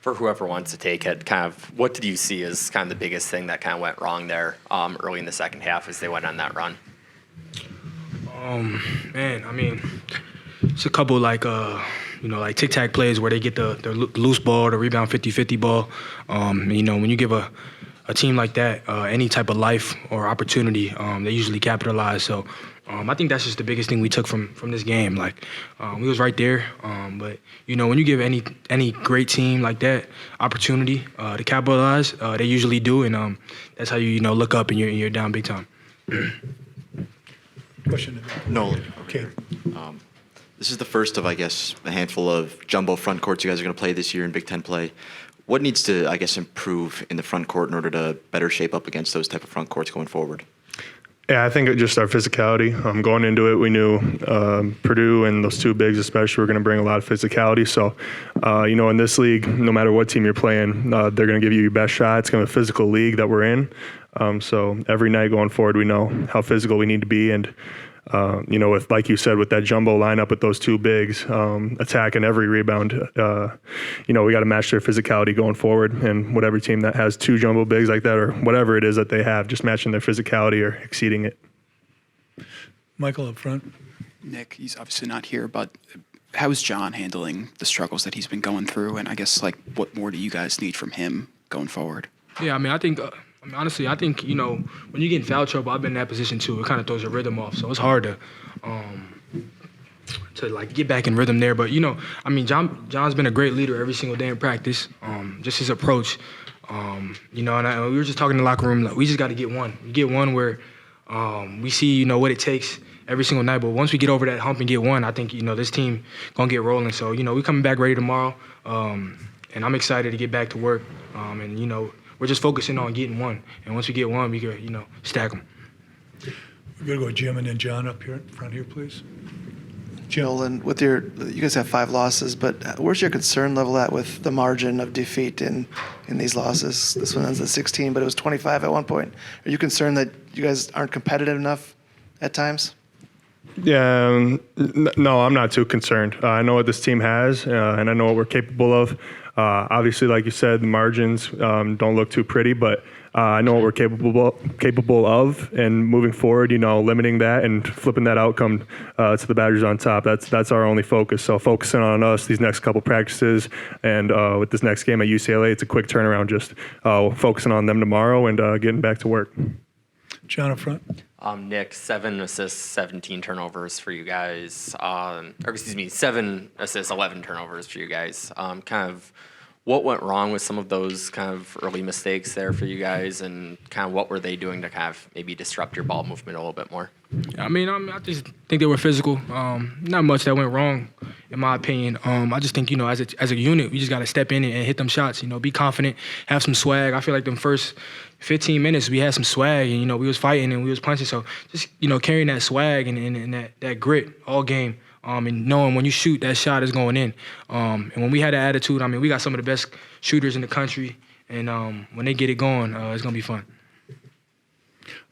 for whoever wants to take it, kind of what did you see as kind of the biggest thing that kind of went wrong there early in the second half as they went on that run? Man, I mean, it's a couple like tic-tac plays where they get the loose ball, the rebound 50-50 ball. When you give a team like that any type of life or opportunity, they usually capitalize. So I think that's just the biggest thing we took from this game. Like, we was right there, but when you give any great team like that opportunity to capitalize, they usually do, and that's how you look up and you're down big time. Question? No. Okay. This is the first of, I guess, a handful of jumbo front courts you guys are going to play this year in Big Ten play. What needs to, I guess, improve in the front court in order to better shape up against those type of front courts going forward? Yeah, I think just our physicality. Going into it, we knew Purdue and those two bigs especially were going to bring a lot of physicality. So, in this league, no matter what team you're playing, they're going to give you your best shot. It's going to be a physical league that we're in. So every night going forward, we know how physical we need to be. And, with, like you said, with that jumbo lineup with those two bigs attacking every rebound, we got to match their physicality going forward. And whatever team that has two jumbo bigs like that or whatever it is that they have, just matching their physicality or exceeding it. Michael up front. Nick, he's obviously not here, but how is John handling the struggles that he's been going through? And I guess, what more do you guys need from him going forward? Yeah, I mean, I think honestly, I think, when you get in foul trouble, I've been in that position too. It kind of throws your rhythm off. So it's hard to get back in rhythm there. But, John's been a great leader every single day in practice. Just his approach, and we were just talking in the locker room, we just got to get one. You get one where we see, what it takes every single night. But once we get over that hump and get one, I think, this team going to get rolling. So, we coming back ready tomorrow. And I'm excited to get back to work. We're just focusing on getting one. And once we get one, we can, stack them. We're going to go Jim and then John up here in front here, please. Joel, and with you guys have 5 losses, but where's your concern level at with the margin of defeat in these losses? This one ends at 16, but it was 25 at one point. Are you concerned that you guys aren't competitive enough at times? Yeah, no, I'm not too concerned. I know what this team has, and I know what we're capable of. Obviously, like you said, the margins don't look too pretty, but I know what we're capable of, and moving forward, limiting that and flipping that outcome to the Badgers on top. That's our only focus. So focusing on us these next couple practices, and with this next game at UCLA, it's a quick turnaround. Just focusing on them tomorrow and getting back to work. John up front. Nick, 7 assists, 17 turnovers for you guys. 7 assists, 11 turnovers for you guys. Kind of what went wrong with some of those kind of early mistakes there for you guys, and kind of what were they doing to kind of maybe disrupt your ball movement a little bit more? I I just think they were physical. Not much that went wrong, in my opinion. I just think, as a unit, we just got to step in and hit them shots. Be confident, have some swag. I feel like them first 15 minutes we had some swag, and we was fighting and we was punching. So just carrying that swag and that grit all game. And knowing when you shoot, that shot is going in. And when we had that attitude, we got some of the best shooters in the country. And when they get it going, it's going to be fun.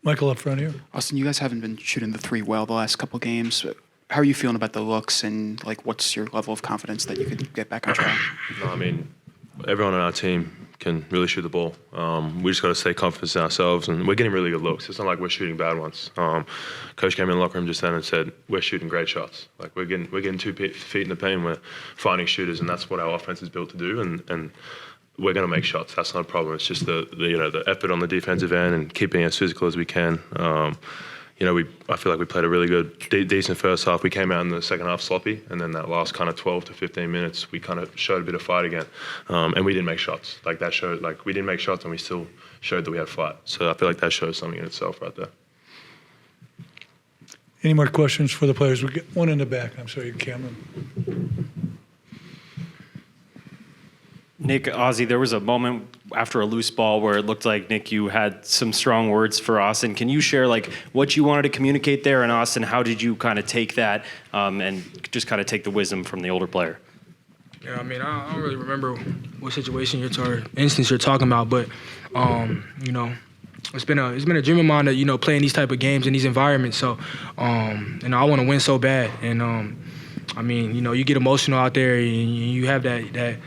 Michael up front here. Austin, you guys haven't been shooting the 3 well the last couple games. How are you feeling about the looks, and what's your level of confidence that you could get back on track? Everyone on our team can really shoot the ball. We just got to stay confident in ourselves, and we're getting really good looks. It's not like we're shooting bad ones. Coach came in the locker room just then and said, we're shooting great shots. We're getting 2 feet in the paint, we're finding shooters, and that's what our offense is built to do, and we're going to make shots. That's not a problem. It's just the effort on the defensive end and keeping as physical as we can. I feel like we played a really good, decent first half. We came out in the second half sloppy, and then that last kind of 12 to 15 minutes, we kind of showed a bit of fight again. And we didn't make shots. That showed, we didn't make shots, and we still showed that we had fight. So I feel like that shows something in itself right there. Any more questions for the players? We get one in the back. I'm sorry, Cameron. Nick, Ozzie, there was a moment after a loose ball where it looked like, Nick, you had some strong words for Austin. Can you share what you wanted to communicate there? And Austin, how did you kind of take that and just kind of take the wisdom from the older player? Yeah, I don't really remember what situation instance you're talking about, but it's been a dream of mine to playing these type of games in these environments. So I want to win so bad, and you get emotional out there, and you have that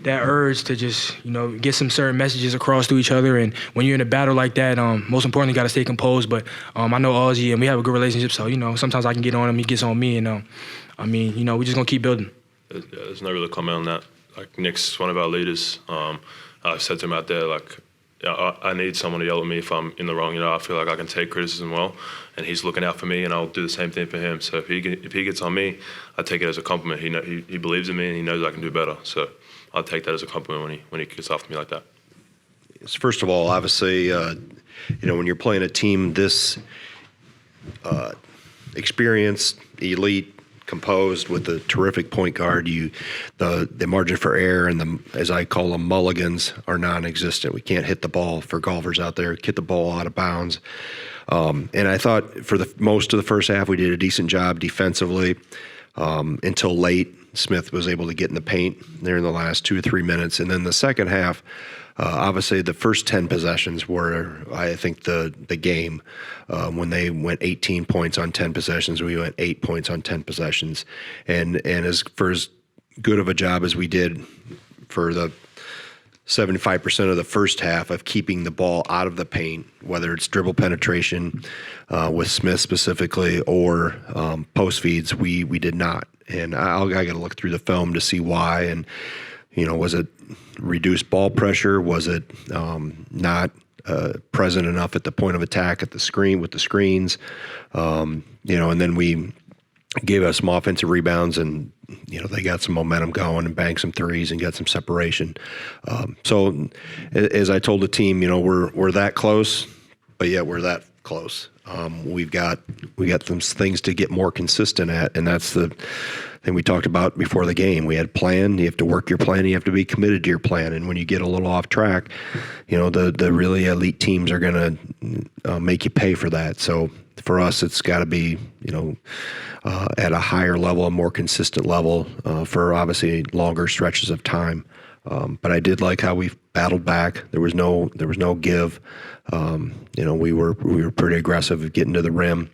that urge to just, get some certain messages across to each other. And when you're in a battle like that, most importantly, you got to stay composed. But I know Ozzy, and we have a good relationship. So, sometimes I can get on him, he gets on me. And, we're just going to keep building. There's no real comment on that. Like, Nick's one of our leaders. I've said to him out there, like, I need someone to yell at me if I'm in the wrong. I feel like I can take criticism well, and he's looking out for me, and I'll do the same thing for him. So if he gets on me, I take it as a compliment. He believes in me, and he knows I can do better. So I'll take that as a compliment when he gets off me like that. First of all, obviously, when you're playing a team this experienced, elite, composed with a terrific point guard, the margin for error and as I call them, mulligans are non-existent. We can't hit the ball for golfers out there, hit the ball out of bounds. And I thought for most of the first half, we did a decent job defensively until late. Smith was able to get in the paint there in the last 2 or 3 minutes. And then the second half, obviously the first 10 possessions were, I think, the game. When they went 18 points on 10 possessions, we went 8 points on 10 possessions. And as good of a job as we did for the 75% of the first half of keeping the ball out of the paint, whether it's dribble penetration with Smith specifically or post feeds, we did not. And I got to look through the film to see why. And, was it reduced ball pressure? Was it not present enough at the point of attack at the screen with the screens? And then we gave us some offensive rebounds, and they got some momentum going and banked some threes and got some separation. So as I told the team, we're that close, but yet we're that close. We got some things to get more consistent at, and that's the thing we talked about before the game. We had plan. You have to work your plan. You have to be committed to your plan. And when you get a little off track, the really elite teams are going to make you pay for that. So for us, it's got to be at a higher level, a more consistent level for obviously longer stretches of time. But I did like how we battled back. There was no give. We were pretty aggressive at getting to the rim.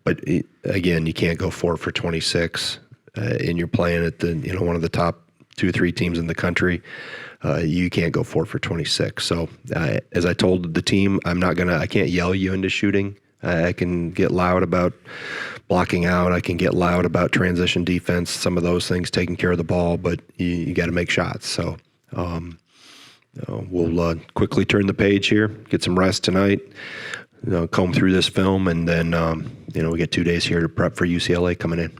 But again, you can't go 4 for 26, and you're playing at the one of the top 2 or 3 teams in the country. You can't go 4 for 26. So as I told the team, I can't yell you into shooting. I can get loud about blocking out. I can get loud about transition defense, some of those things, taking care of the ball, but you got to make shots. So we'll quickly turn the page here, get some rest tonight, comb through this film, and then, we get 2 days here to prep for UCLA coming in.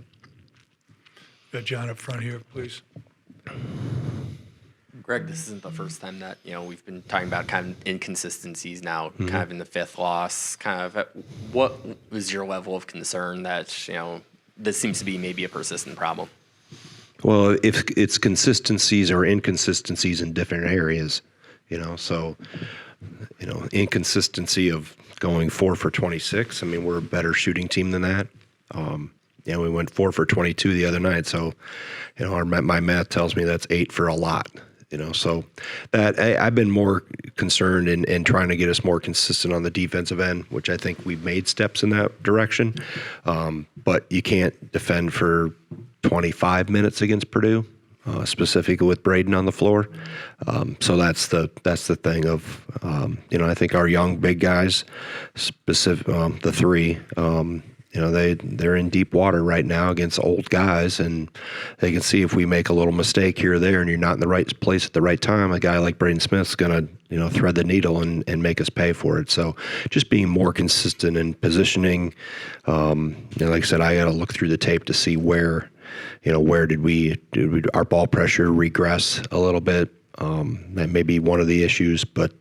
Got John up front here, please. Greg, this isn't the first time that, we've been talking about kind of inconsistencies now, kind of in the 5th loss. Kind of what was your level of concern that, this seems to be maybe a persistent problem? Well, if it's consistencies or inconsistencies in different areas, inconsistency of going 4 for 26. I mean, we're a better shooting team than that. We went 4 for 22 the other night. So, my math tells me that's 8 for a lot. So that I've been more concerned in trying to get us more consistent on the defensive end, which I think we've made steps in that direction. But you can't defend for 25 minutes against Purdue, specifically with Braden on the floor. So that's the thing of, I think our young big guys, the 3, they're in deep water right now against old guys, and they can see if we make a little mistake here or there and you're not in the right place at the right time, a guy like Braden Smith's going to, thread the needle and make us pay for it. So just being more consistent in positioning. Like I said, I got to look through the tape to see where did our ball pressure regress a little bit. That may be one of the issues, but,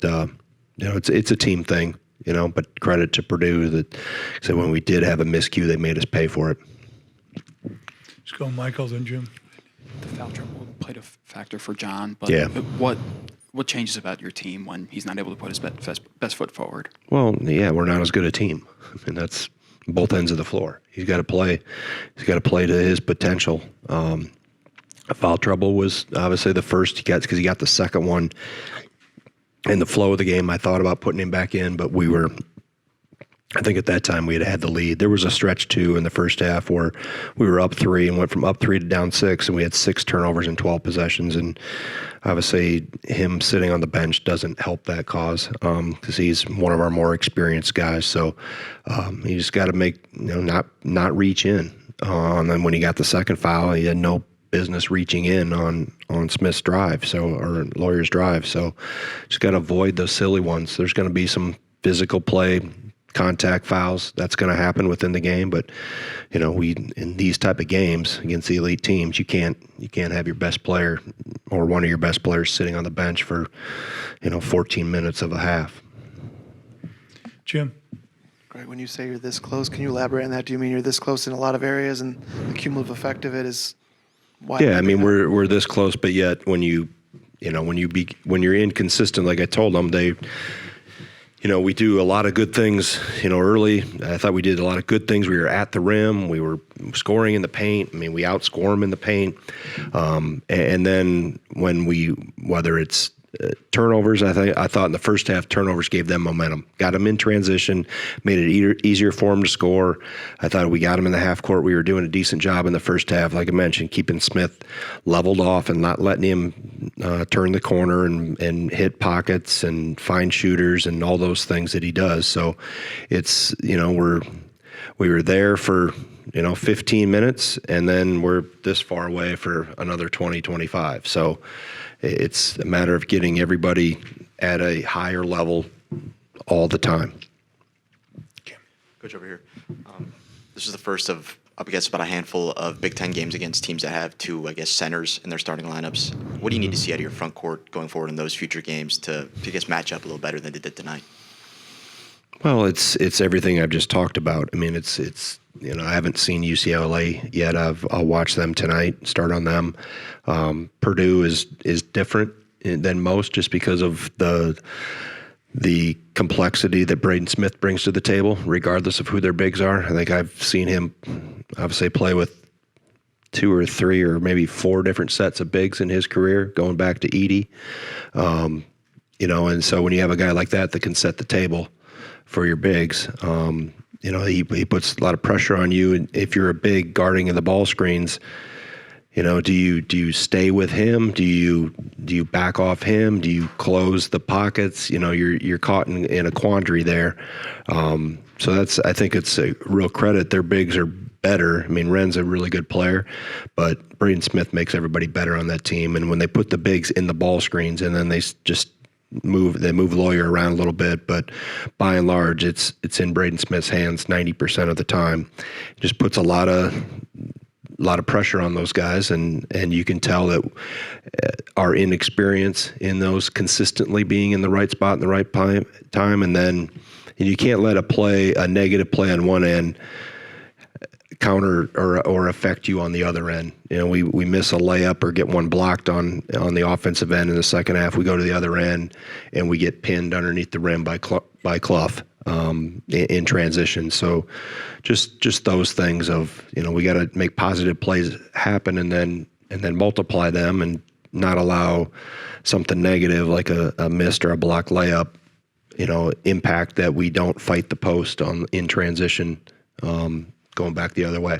it's a team thing. But credit to Purdue that said when we did have a miscue, they made us pay for it. Let's go, Michael, then Jim. The foul trouble played a factor for John, but Yeah. what changes about your team when he's not able to put his best foot forward? Well, yeah, we're not as good a team, and that's both ends of the floor. He's got to play. He's got to play to his potential. Foul trouble was obviously the first he got because he got the second one. In the flow of the game, I thought about putting him back in, but we were I think at that time we had the lead. There was a stretch too in the first half where we were up 3 and went from up 3 to down 6, and we had 6 turnovers in 12 possessions. And obviously, him sitting on the bench doesn't help that cause because he's one of our more experienced guys. So you just got to make not reach in. And then when he got the second foul, he had no business reaching in on Smith's drive, or Lawyer's drive. So just got to avoid those silly ones. There's going to be some physical play, contact fouls. That's going to happen within the game, but we in these type of games against the elite teams, you can't have your best player or one of your best players sitting on the bench for 14 minutes of a half. Jim? Right, when you say you're this close, can you elaborate on that? Do you mean you're this close in a lot of areas, and the cumulative effect of it is why? Yeah, I mean we're this close, but yet when you're inconsistent, like I told them, we do a lot of good things, early. I thought we did a lot of good things. We were at the rim. We were scoring in the paint. I mean, we outscore them in the paint. And then whether it's turnovers, I thought in the first half, turnovers gave them momentum. Got them in transition, made it easier for them to score. I thought we got them in the half court. We were doing a decent job in the first half, like I mentioned, keeping Smith leveled off and not letting him turn the corner and hit pockets and find shooters and all those things that he does. So it's, we were there for 15 minutes, and then we're this far away for another 20, 25. So it's a matter of getting everybody at a higher level all the time. Coach, over here. This is the first of, up against about a handful of Big Ten games against teams that have 2, centers in their starting lineups. What do you need to see out of your front court going forward in those future games to match up a little better than they did tonight? Well, it's everything I've just talked about. I mean, it's I haven't seen UCLA yet. I'll watch them tonight, start on them. Purdue is different than most just because of the complexity that Braden Smith brings to the table, regardless of who their bigs are. I think I've seen him obviously play with 2 or 3 or maybe 4 different sets of bigs in his career, going back to Edey. And so when you have a guy like that can set the table for your bigs, he puts a lot of pressure on you. And if you're a big guarding in the ball screens, do you stay with him? Do you back off him? Do you close the pockets? You're caught in a quandary there. So I think it's a real credit. Their bigs are better. I mean, Ren's a really good player, but Braden Smith makes everybody better on that team. And when they put the bigs in the ball screens and then they just move Lawyer around a little bit, but by and large, it's in Braden Smith's hands 90% of the time. It just puts a lot of pressure on those guys, and you can tell that our inexperience in those consistently being in the right spot in the right time, and then you can't let a negative play on one end counter or affect you on the other end. We miss a layup or get one blocked on the offensive end in the second half. We go to the other end and we get pinned underneath the rim by Clough in transition. So just those things of we got to make positive plays happen and then multiply them and not allow something negative like a missed or a blocked layup impact that we don't fight the post in transition. Going back the other way.